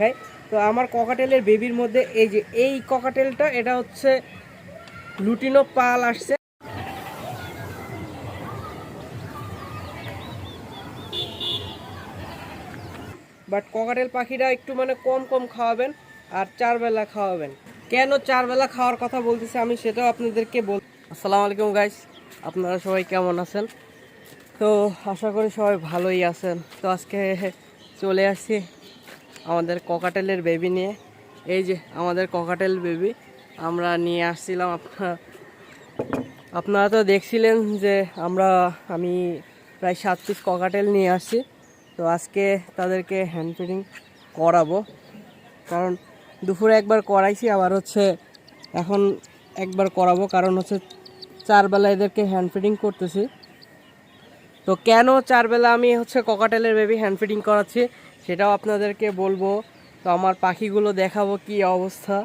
দেখাই। তো আমার ককাটেলের বেবির মধ্যে এই ককাটেলটা এটা হচ্ছে লুটিনো পাল আসছে। বাট ককাটেল পাখিরা একটু কম কম খাওয়াবেন আর 4 বেলা খাওয়াবেন। কেন 4 বেলা খাওয়ার কথা বলতেছি আমি সেটাও আপনাদেরকে বল। আসসালামু আলাইকুম গাইস, আপনারা সবাই কেমন আছেন? তো আশা করি সবাই ভালোই আছেন। তো আজকে চলে আসছি আমাদের ককাটেলের বেবি নিয়ে। এই যে আমাদের ককাটেল বেবি আমরা নিয়ে আসছিলাম। আপনারা তো দেখছিলেন যে আমি প্রায় 7 পিস ককাটেল নিয়ে আসছি। তো আজকে তাদেরকে হ্যান্ড ফিডিং করাবো, কারণ দুপুরে একবার করাইছি, আবার এখন একবার করাবো, কারণ 4 বেলা এদেরকে হ্যান্ড ফিডিং করতেছি। তো কেন 4 বেলা আমি ককাটেলের বেবি হ্যান্ড ফিডিং করাচ্ছি সেটাও আপনাদেরকে বলবো। তো আমার পাখিগুলো দেখাবো কি অবস্থা,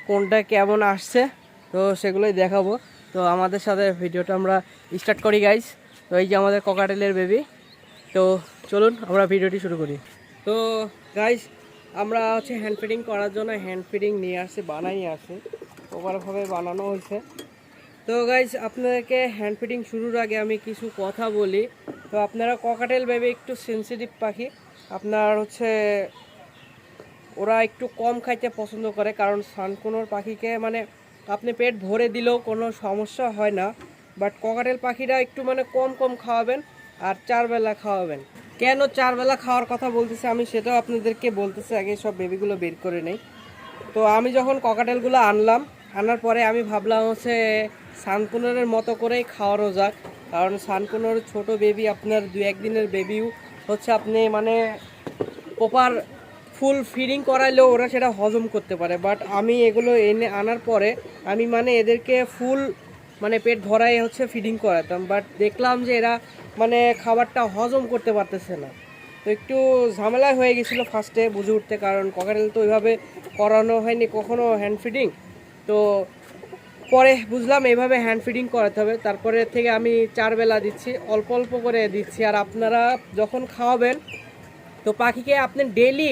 কোনটা কেমন আসছে, তো সেগুলোই দেখাবো। তো আমাদের সাথে ভিডিওটা আমরা স্টার্ট করি গাইস। তো এই যে আমাদের ককাটেলের বেবি। তো চলুন আমরা ভিডিওটি শুরু করি। তো গাইস, আমরা হ্যান্ড ফিডিং করার জন্য হ্যান্ড ফিডিং নিয়ে আসছি, নিয়ে আসছি, প্রপারভাবে বানানো হয়েছে। তো গাইজ, আপনাদেরকে হ্যান্ড ফিডিং শুরুর আগে আমি কিছু কথা বলি। তো আপনারা ককাটেল বেবি একটু সেনসিটিভ পাখি, আপনার ওরা একটু কম খাইতে পছন্দ করে, কারণ সানকুনোর পাখিকে আপনি পেট ভরে দিলেও কোনো সমস্যা হয় না। বাট ককাটেল পাখিরা একটু কম কম খাওয়াবেন আর 4 বেলা খাওয়াবেন। কেন 4 বেলা খাওয়ার কথা বলতেছি আমি সেটাও আপনাদেরকে বলতেছি, আগে সব বেবিগুলো বের করে নেই। তো আমি যখন ককাটেলগুলো আনার পরে আমি ভাবলাম সানকুনোরের মতো করেই খাওয়ানো যাক, কারণ সানকুনোর ছোট বেবি আপনার 2-1 দিনের বেবিও আপনি প্রপার ফুল ফিডিং করাইলেও ওরা সেটা হজম করতে পারে। বাট আমি এগুলো আনার পরে আমি এদেরকে ফুল পেট ভরাই ফিডিং করাতাম, বাট দেখলাম যে এরা খাবারটা হজম করতে পারতেছে না। তো একটু ঝামেলা হয়ে গেছিলো ফার্স্টে বুঝে উঠতে, কারণ ককাটেল তো ওইভাবে করানো হয়নি কখনো হ্যান্ড ফিডিং। তো পরে বুঝলাম এইভাবে হ্যান্ড ফিডিং করাতে হবে। তারপরে থেকে আমি 4 বেলা দিচ্ছি, অল্প অল্প করে দিচ্ছি। আর আপনারা যখন খাওয়াবেন তো পাখিকে আপনি ডেইলি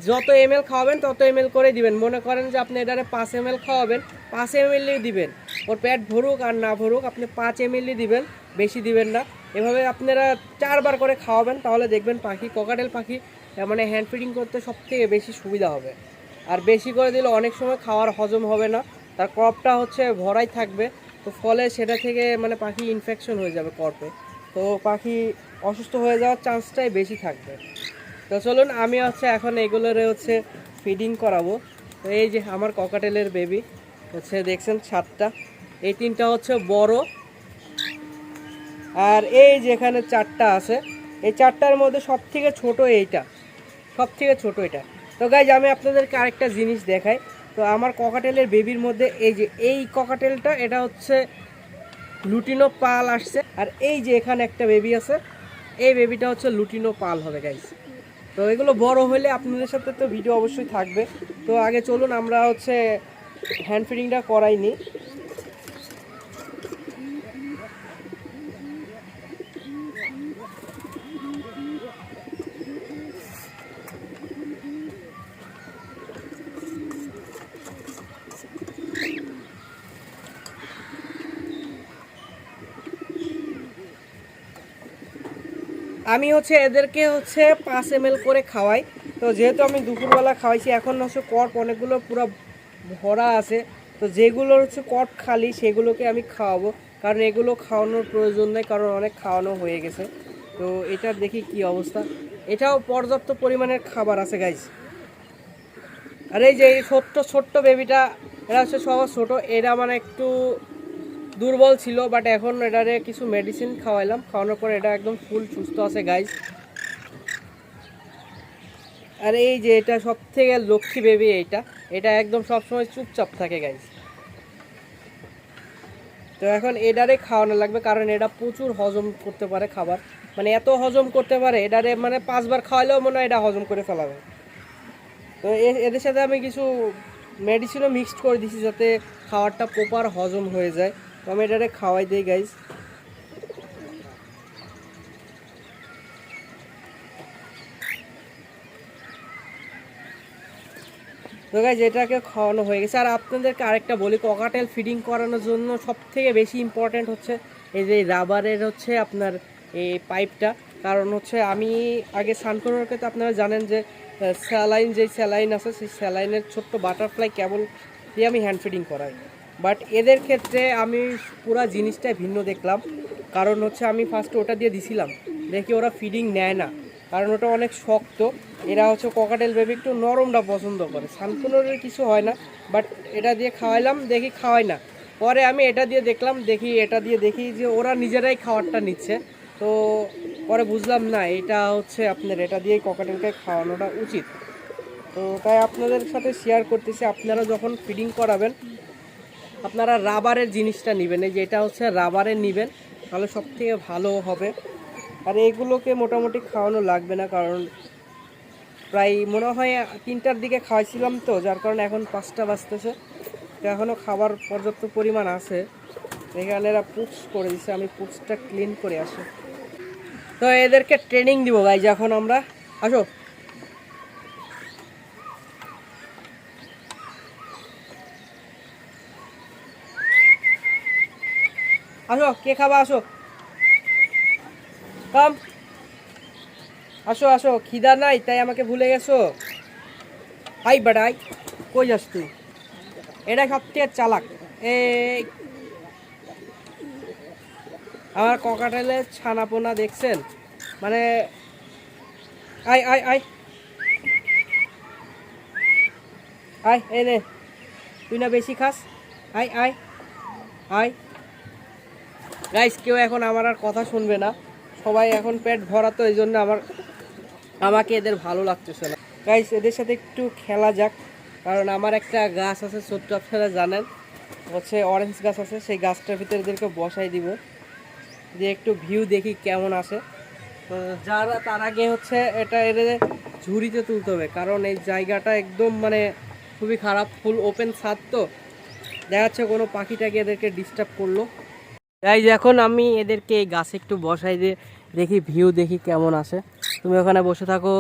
যত ml খাওয়াবেন তত ml করে দিবেন। মনে করেন যে আপনি এটারে 5 ml খাওয়াবেন, 5 ml দিবেন। ওর পেট ভরুক আর না ভরুক আপনি 5 ml দিবেন, বেশি দিবেন না। এভাবে আপনারা 4 বার করে খাওয়াবেন, তাহলে দেখবেন ককাটেল পাখি হ্যান্ড ফিডিং করতে সবথেকে বেশি সুবিধা হবে। আর বেশি করে দিলে অনেক সময় খাওয়ার হজম হবে না, তার কর্পটা ভরাই থাকবে। তো ফলে সেটা থেকে পাখি ইনফেকশন হয়ে যাবে কর্পে, তো পাখি অসুস্থ হয়ে যাওয়ার চান্সটাই বেশি থাকবে। তো চলুন আমি এখন এগুলোরে ফিডিং করাবো। তো এই যে আমার ককাটেলের বেবি দেখছেন 7টা, এই 3টা বড়, আর এই যে এখানে 4টা আছে। এই 4টার মধ্যে সব থেকে ছোট এইটা, সব থেকে ছোট এটা। তো গাইজ, আমি আপনাদেরকে আরেকটা জিনিস দেখাই। তো আমার ককাটেলের বেবির মধ্যে এই ককাটেলটা এটা লুটিনো পাল আসছে, আর এই যে এখানে একটা বেবি আছে, এই বেবিটা লুটিনো পাল হবে গাইজ। তো এগুলো বড় হলে আপনাদের সাথে তো ভিডিও অবশ্যই থাকবে। তো আগে চলুন আমরা হ্যান্ড ফিডিংটা করাইনি। আমি এদেরকে 5 ml করে খাওয়াই। তো যেহেতু আমি দুপুরবেলা খাওয়াইছি, এখন কর্প অনেকগুলো পুরো ভরা আছে। তো যেগুলো কর্প খালি সেগুলোকে আমি খাওয়াবো, কারণ এগুলো খাওয়ানোর প্রয়োজন নেই, কারণ অনেক খাওয়ানো হয়ে গেছে। তো এটা দেখি কি অবস্থা। এটাও পর্যাপ্ত পরিমাণের খাবার আছে গাইস। আর এই যে এই ছোট্ট বেবিটা, এরা সবার ছোট, এরা একটু দুর্বল ছিল, বাট এখন এটারে কিছু মেডিসিন খাওয়াইলাম, খাওয়ানোর পর এটা একদম ফুল সুস্থ আছে গাইজ। আর এই যে এটা সব থেকে লক্ষ্মী বেবি, এটা একদম সবসময় চুপচাপ থাকে গাইজ। তো এখন এটারে খাওয়ানো লাগবে, কারণ এটা প্রচুর হজম করতে পারে খাবার, এত হজম করতে পারে এটারে 5 বার খাওয়ালেও মনে হয় এটা হজম করে ফেলাবে। তো এদের সাথে আমি কিছু মেডিসিনও মিক্সড করে দিছি, যাতে খাবারটা প্রপার হজম হয়ে যায়। তো আমি এটারে খাওয়াই দিই গাইজ। তো গাইজ এটাকে খাওয়ানো হয়ে গেছে। আর আপনাদেরকে আরেকটা বলি, ককাটেল ফিডিং করানোর জন্য সবথেকে বেশি ইম্পর্ট্যান্ট হচ্ছে এই যে রাবারের হচ্ছে আপনার এই পাইপটা। কারণ হচ্ছে আমি আগে সানকোনোরকে তো আপনারা জানেন যে স্যালাইন, যেই স্যালাইন আছে সেই স্যালাইনের ছোট্ট বাটারফ্লাই কেবল দিয়ে আমি হ্যান্ড ফিডিং করাই। বাট এদের ক্ষেত্রে আমি পুরো জিনিসটাই ভিন্ন দেখলাম। কারণ হচ্ছে আমি ফার্স্টে ওটা দিয়ে দিছিলাম, দেখি ওরা ফিডিং নেয় না, কারণ ওটা অনেক শক্ত। এরা হচ্ছে ককাটেল বেবি একটু নরমটা পছন্দ করে, সানকুনোরের কিছু হয় না। বাট এটা দিয়ে খাওয়াইলাম, দেখি খাওয়াই না। পরে আমি এটা দিয়ে দেখলাম, এটা দিয়ে দেখি যে ওরা নিজেরাই খাবারটা নিচ্ছে। তো পরে বুঝলাম না, এটা হচ্ছে আপনার এটা দিয়েই ককাটেলকে খাওয়ানোটা উচিত। তো তাই আপনাদের সাথে শেয়ার করতেছি, আপনারা যখন ফিডিং করাবেন আপনারা রাবারের জিনিসটা নেবেন, এই যে এটা হচ্ছে রাবারের নেবেন, তাহলে সবথেকে ভালো হবে। আর এইগুলোকে মোটামুটি খাওয়ানো লাগবে না, কারণ প্রায় মনে হয় 3টার দিকে খাওয়াইছিলাম, তো যার কারণে এখন 5টা বাজতেছে, তো এখনও খাবার পর্যাপ্ত পরিমাণ আছে। এখানে এরা পুক্স করে দিচ্ছে, আমি পুক্সটা ক্লিন করে আসি। তো এদেরকে ট্রেনিং দিব গাইজ এখন আমরা। আসো আসো, কে খাবা আসো, কাম আসো আসো, খিদা নাই তাই আমাকে ভুলে গেছো? হাই বাডাই, কই যাস তুই? এটা সবথেকে চালাক। এই আমার ককাটেলের ছানাপোনা দেখছেন, মানে আয় আয় আয় আয়, এই নে, তুই না বেশি খাস, আয় আয় আয়। গাইস কেউ এখন আমার আর কথা শুনবে না, সবাই এখন পেট ভরা, তো এই জন্য আমাকে এদের ভালো লাগতেছে না। গাইস এদের সাথে একটু খেলা যাক, কারণ আমার একটা গাছ আছে ছোট্ট, আপনারা জানেন হচ্ছে অরেঞ্জ গাছ আছে, সেই গাছটার ভিতরে এদেরকে বসাই দিব, দিয়ে একটু ভিউ দেখি কেমন আসে। তো যারা তার আগে হচ্ছে এদের ঝুড়িতে তুলতে হবে, কারণ এই জায়গাটা একদম মানে খুবই খারাপ, ফুল ওপেন ছাদ, তো দেখা যাচ্ছে কোনো পাখিটাকে এদেরকে ডিস্টার্ব করলো। গাইজ এখন আমি এদেরকে এই গাছে একটু বসাই দিয়ে দেখি ভিউ দেখি কেমন আসে। তুমি ওখানে বসে থাকো,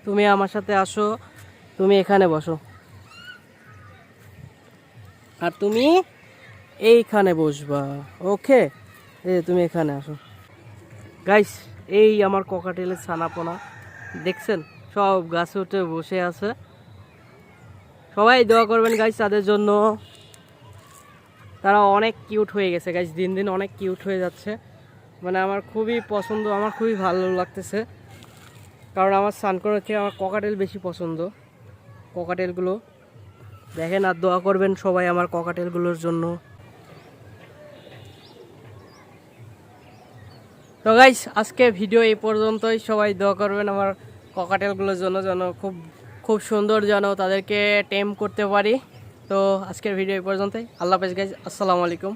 তুমি আমার সাথে আসো, তুমি এখানে বসো, আর তুমি এইখানে বসবা, ওকে? এই তুমি এখানে আসো। গাইস এই আমার ককাটেলের ছানাপোনা দেখছেন, সব গাছে উঠে বসে আছে। সবাই দোয়া করবেন গাইস তাদের জন্য, তারা অনেক কিউট হয়ে গেছে গাইস, দিন দিন অনেক কিউট হয়ে যাচ্ছে। মানে আমার খুবই পছন্দ, আমার খুবই ভালো লাগতেছে, কারণ আমার সানকোনোর থেকে আমার ককাটেল বেশি পছন্দ। ককাটেলগুলো দেখেন, আর দোয়া করবেন সবাই আমার ককাটেলগুলোর জন্য। তো গাইস আজকে ভিডিও এই পর্যন্তই, সবাই দোয়া করবেন আমার ককাটেলগুলোর জন্য, যেন খুব খুব সুন্দর যেন তাদেরকে টেম করতে পারি। তো আজকের ভিডিও এই পর্যন্তই, আল্লাহ হাফেজ গাইস, আসসালামু আলাইকুম।